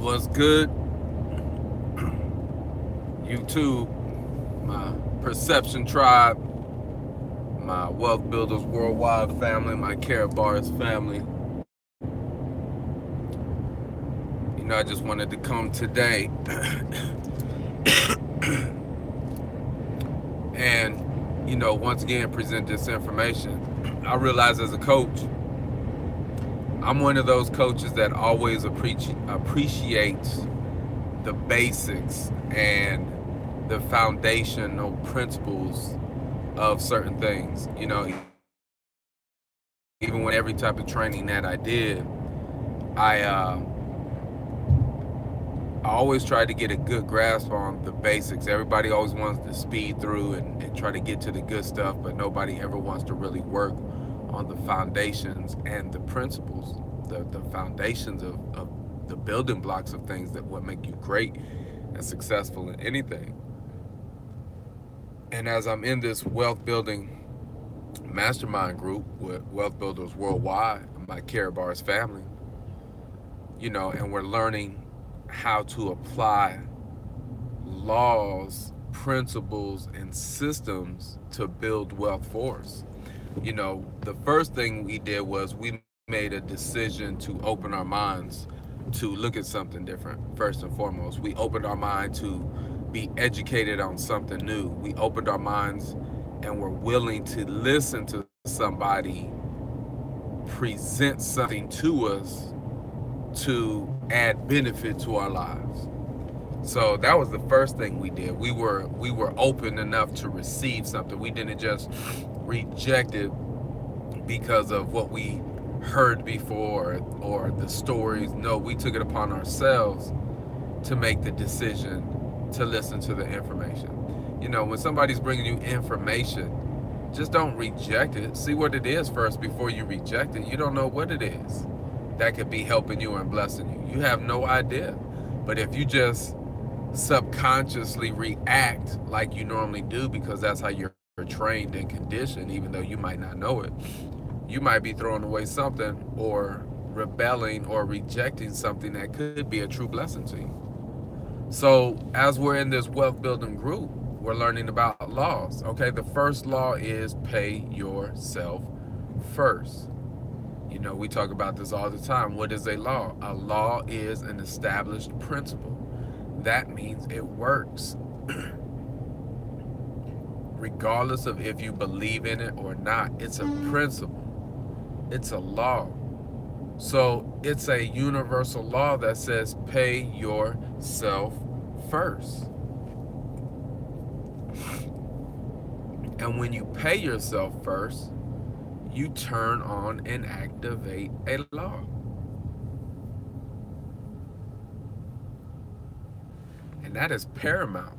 What's good? YouTube, my Perception Tribe, my Wealth Builders Worldwide family, my Care Bars family. I just wanted to come today and, once again present this information. I realize as a coach, I'm one of those coaches that always appreciates the basics and the foundational principles of certain things. Even with every type of training that I did, I always tried to get a good grasp on the basics. Everybody always wants to speed through and try to get to the good stuff, but nobody ever wants to really work on the foundations and the principles, the foundations of the building blocks of things that will make you great and successful in anything. And as I'm in this wealth building mastermind group with Wealth Builders Worldwide, my Care Bars family, and we're learning how to apply laws, principles, and systems to build wealth for us. The first thing we did was we made a decision to open our minds to look at something different. First and foremost, we opened our mind to be educated on something new. We opened our minds and were willing to listen to somebody present something to us to add benefit to our lives. So that was the first thing we did. We were open enough to receive something. We didn't just reject it because of what we heard before or the stories. No, we took it upon ourselves to make the decision to listen to the information. When somebody's bringing you information, just don't reject it. See what it is first before you reject it. You don't know what it is that could be helping you and blessing you. You have no idea. But if you just subconsciously react like you normally do, because that's how you're trained and conditioned, even though you might not know it, you might be throwing away something or rebelling or rejecting something that could be a true blessing to you. So as we're in this wealth building group, we're learning about laws. Okay, the first law is pay yourself first. We talk about this all the time. What is a law? A law is an established principle. That means it works. Regardless of if you believe in it or not, it's a principle. It's a law. So it's a universal law that says pay yourself first. And when you pay yourself first, you turn on and activate a law. And that is paramount.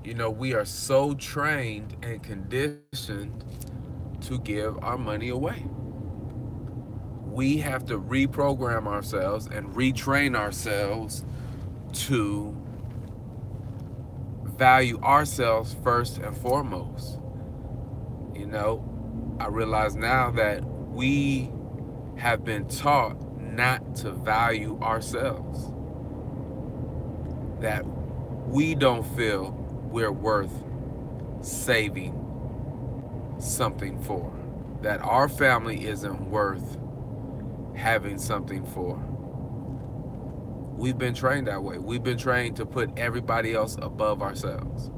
We are so trained and conditioned to give our money away. We have to reprogram ourselves and retrain ourselves to value ourselves first and foremost. I realize now that we have been taught not to value ourselves, that we don't feel we're worth saving something for, that our family isn't worth having something for. We've been trained that way. We've been trained to put everybody else above ourselves.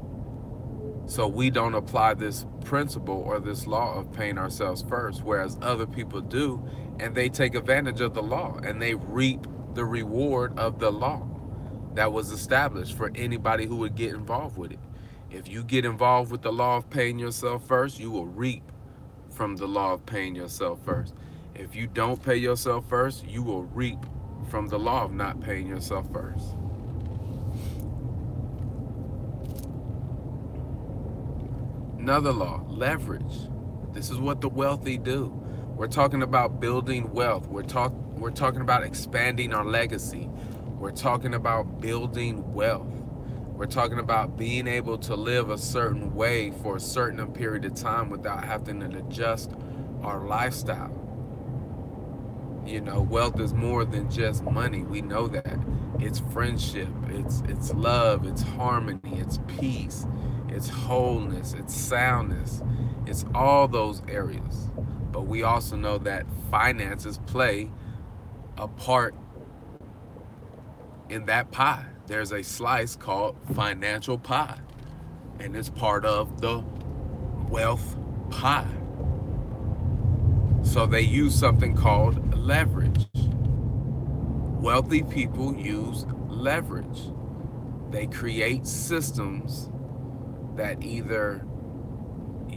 So we don't apply this principle or this law of paying ourselves first, whereas other people do, and they take advantage of the law and they reap the reward of the law that was established for anybody who would get involved with it. If you get involved with the law of paying yourself first, you will reap from the law of paying yourself first. If you don't pay yourself first, you will reap from the law of not paying yourself first. Another law, leverage. This is what the wealthy do. We're talking about building wealth. We're talking about expanding our legacy. We're talking about building wealth. We're talking about being able to live a certain way for a certain period of time without having to adjust our lifestyle. You know, wealth is more than just money. We know that. It's friendship, it's love, it's harmony, it's peace, it's wholeness, it's soundness. It's all those areas. But we also know that finances play a part in that pie. There's a slice called financial pie, and it's part of the wealth pie. So they use something called leverage. Wealthy people use leverage. They create systems that either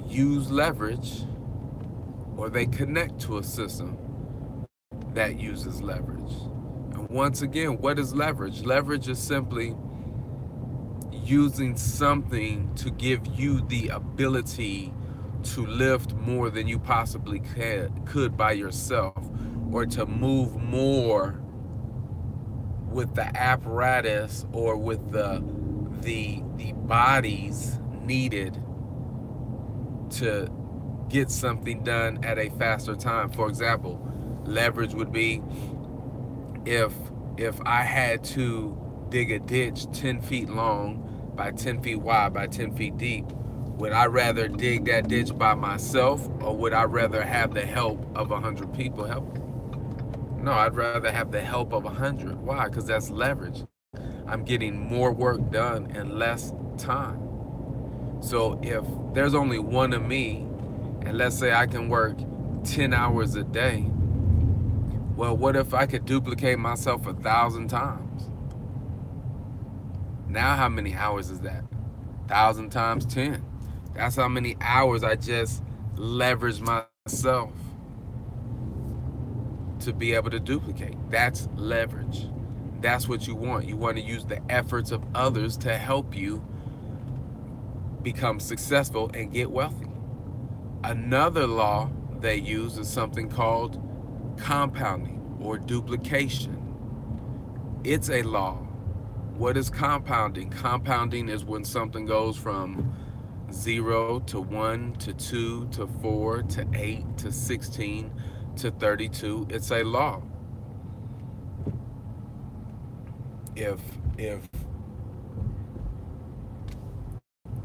use leverage or they connect to a system that uses leverage. And once again, what is leverage? Leverage is simply using something to give you the ability to lift more than you possibly could by yourself, or to move more with the apparatus or with the bodies needed to get something done at a faster time. For example, leverage would be if I had to dig a ditch 10 feet long by 10 feet wide by 10 feet deep, would I rather dig that ditch by myself, or would I rather have the help of 100 people helping? No, I'd rather have the help of 100. Why? Because that's leverage. I'm getting more work done in less time. So if there's only one of me, and let's say I can work 10 hours a day, well, what if I could duplicate myself 1,000 times? Now how many hours is that? 1,000 times 10. That's how many hours I just leverage myself to be able to duplicate. That's leverage. That's what you want. You want to use the efforts of others to help you become successful and get wealthy. Another law they use is something called compounding or duplication. It's a law. What is compounding? Compounding is when something goes from 0 to 1 to 2 to 4 to 8 to 16 to 32. It's a law. If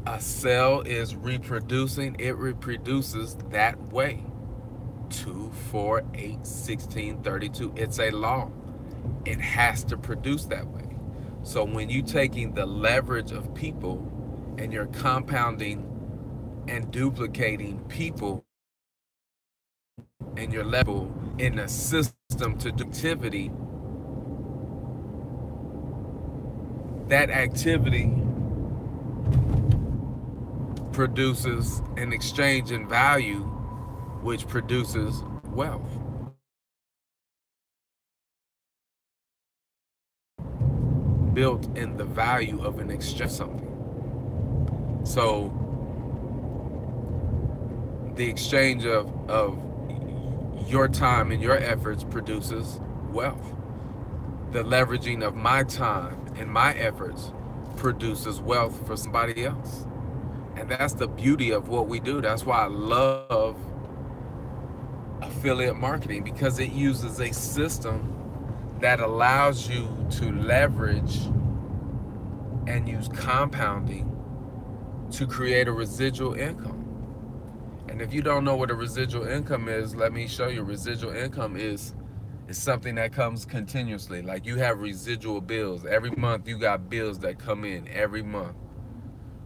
a cell is reproducing, it reproduces that way. 2, 4, 8, 16, 32. It's a law. It has to produce that way. So when you're taking the leverage of people and you're compounding and duplicating people and your level in a system to do activity, that activity produces an exchange in value, which produces wealth. Built in the value of an exchange something. So the exchange of your time and your efforts produces wealth. The leveraging of my time and my efforts produces wealth for somebody else. And that's the beauty of what we do. That's why I love affiliate marketing, because it uses a system that allows you to leverage and use compounding to create a residual income. And if you don't know what a residual income is, let me show you. Residual income is something that comes continuously. Like you have residual bills. Every month you got bills that come in every month.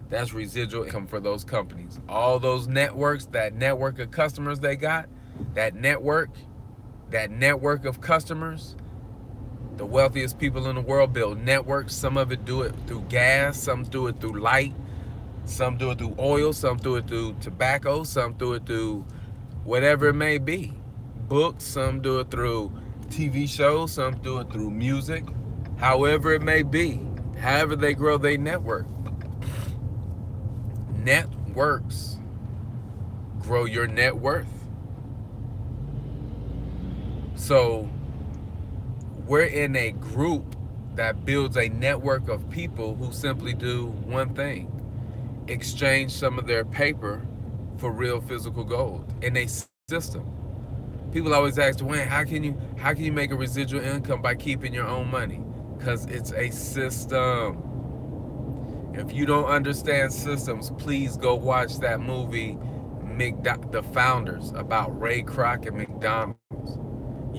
That's residual income for those companies. All those networks, that network of customers they got, that network of customers, the wealthiest people in the world build networks. Some of it do it through gas, some do it through light, some do it through oil, some do it through tobacco, some do it through whatever it may be. Books, some do it through TV shows, some do it through music, however it may be, however they grow their network. Networks grow your net worth. So we're in a group that builds a network of people who simply do one thing: exchange some of their paper for real physical gold in a system. People always ask, Dwayne, how can you make a residual income by keeping your own money? Because it's a system. If you don't understand systems, please go watch that movie, The Founders, about Ray Kroc and McDonald's.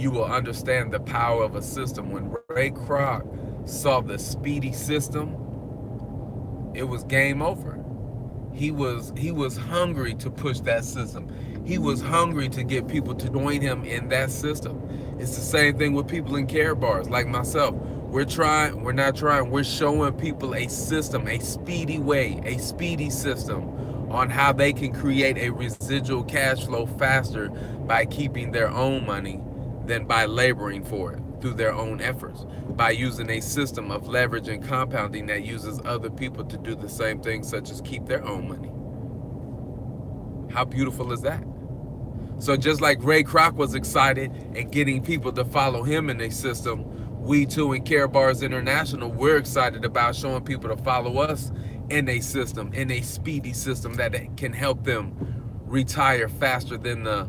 You will understand the power of a system. When Ray Kroc saw the speedy system, it was game over. He was hungry to push that system. He was hungry to get people to join him in that system. It's the same thing with people in care bars like myself. We're showing people a system, a speedy way, a speedy system on how they can create a residual cash flow faster by keeping their own money than by laboring for it through their own efforts, by using a system of leverage and compounding that uses other people to do the same thing, such as keep their own money. How beautiful is that? So just like Ray Kroc was excited and getting people to follow him in a system, we too in Care Bars International, we're excited about showing people to follow us in a system, in a speedy system that can help them retire faster than the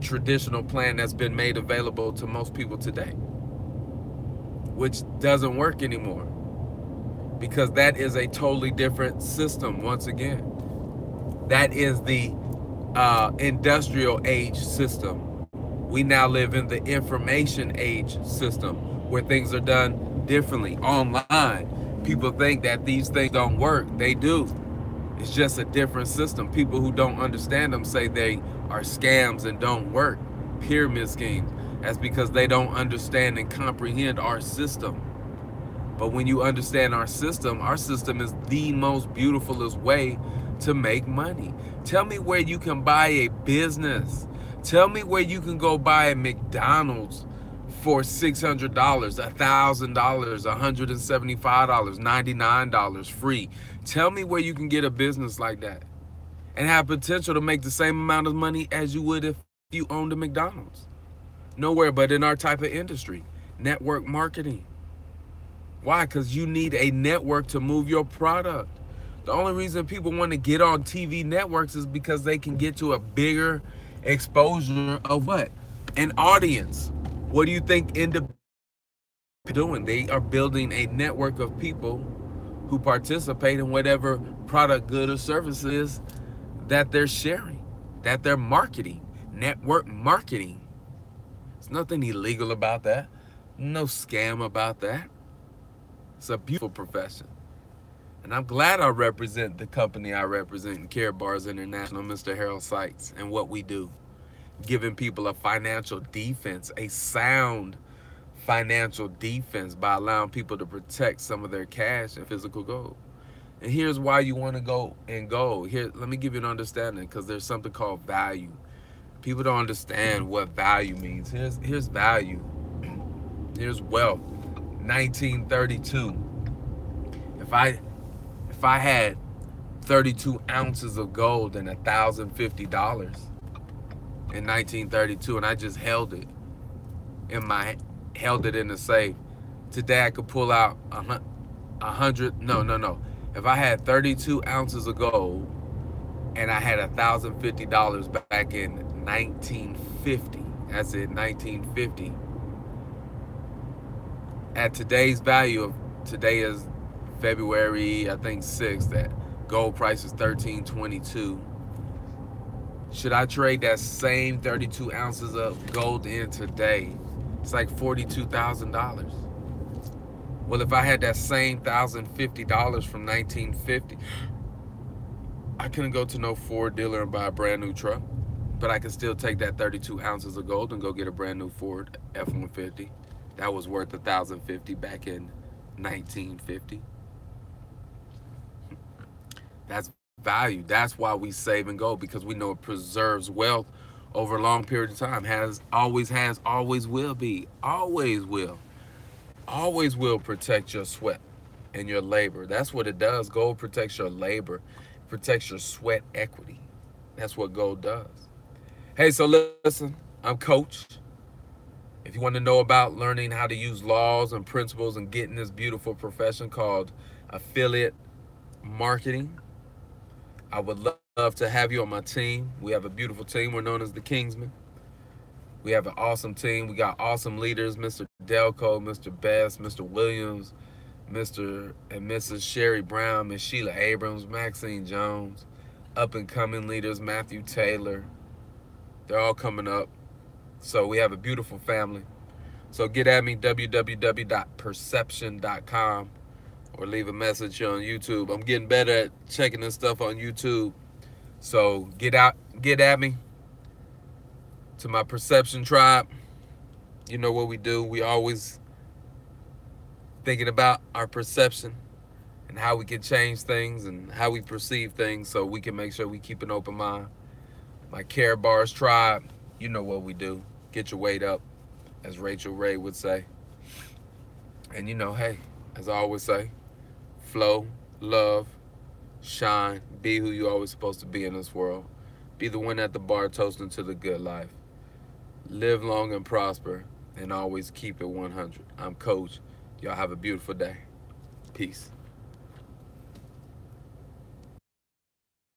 traditional plan that's been made available to most people today, which doesn't work anymore because that is a totally different system. Once again, that is the industrial age system. We now live in the information age system where things are done differently online. People think that these things don't work. They do. It's just a different system. People who don't understand them say they are scams and don't work, pyramid schemes. That's because they don't understand and comprehend our system. But when you understand our system is the most beautifulest way to make money. Tell me where you can buy a business. Tell me where you can go buy a McDonald's for $600, $1,000, $175, $99 free. Tell me where you can get a business like that and have potential to make the same amount of money as you would if you owned a McDonald's. Nowhere but in our type of industry, network marketing. Why? Because you need a network to move your product. The only reason people want to get on TV networks is because they can get to a bigger exposure of what? An audience. What do you think independent doing? They are building a network of people who participate in whatever product, good, or service is that they're sharing, that they're marketing. Network marketing. There's nothing illegal about that. No scam about that. It's a beautiful profession. And I'm glad I represent the company I represent in Care Bars International, Mr. Harold Sykes, and what we do. Giving people a financial defense, a sound financial defense by allowing people to protect some of their cash and physical gold. And here's why you want to go in gold. Here, let me give you an understanding, because there's something called value. People don't understand what value means. Here's value. Here's wealth. 1932. If I had 32 ounces of gold and $1,050 in 1932, and I just held it in the safe, today I could pull out 100. No. If I had 32 ounces of gold and I had $1,050 back in 1950, that's it, 1950. At today's value today is February, I think 6th, that gold price is $13.22. Should I trade that same 32 ounces of gold in today? It's like $42,000. Well, if I had that same $1,050 from 1950, I couldn't go to no Ford dealer and buy a brand new truck, but I could still take that 32 ounces of gold and go get a brand new Ford F-150. That was worth $1,050 back in 1950. That's value. That's why we save and gold, because we know it preserves wealth over a long period of time. Always will be, always will protect your sweat and your labor. That's what it does. Gold protects your labor, protects your sweat equity. That's what gold does. Hey, so listen, I'm Coach. If you want to know about learning how to use laws and principles and getting this beautiful profession called affiliate marketing, I would love to have you on my team. We have a beautiful team. We're known as the Kingsmen. We have an awesome team. We got awesome leaders, Mr. Delco, Mr. Best, Mr. Williams, Mr. and Mrs. Sherry Brown, Miss Sheila Abrams, Maxine Jones, up and coming leaders, Matthew Taylor. They're all coming up. So we have a beautiful family. So get at me, www.perception.com, or leave a message on YouTube. I'm getting better at checking this stuff on YouTube. So get at me, to my Perception tribe. You know what we do. We always thinking about our perception and how we can change things and how we perceive things so we can make sure we keep an open mind. My Care Bars tribe, you know what we do. Get your weight up, as Rachel Ray would say. And hey, as I always say, flow, love, shine, be who you're always supposed to be in this world. Be the one at the bar toasting to the good life. Live long and prosper, and always keep it 100. I'm Coach. Y'all have a beautiful day. Peace.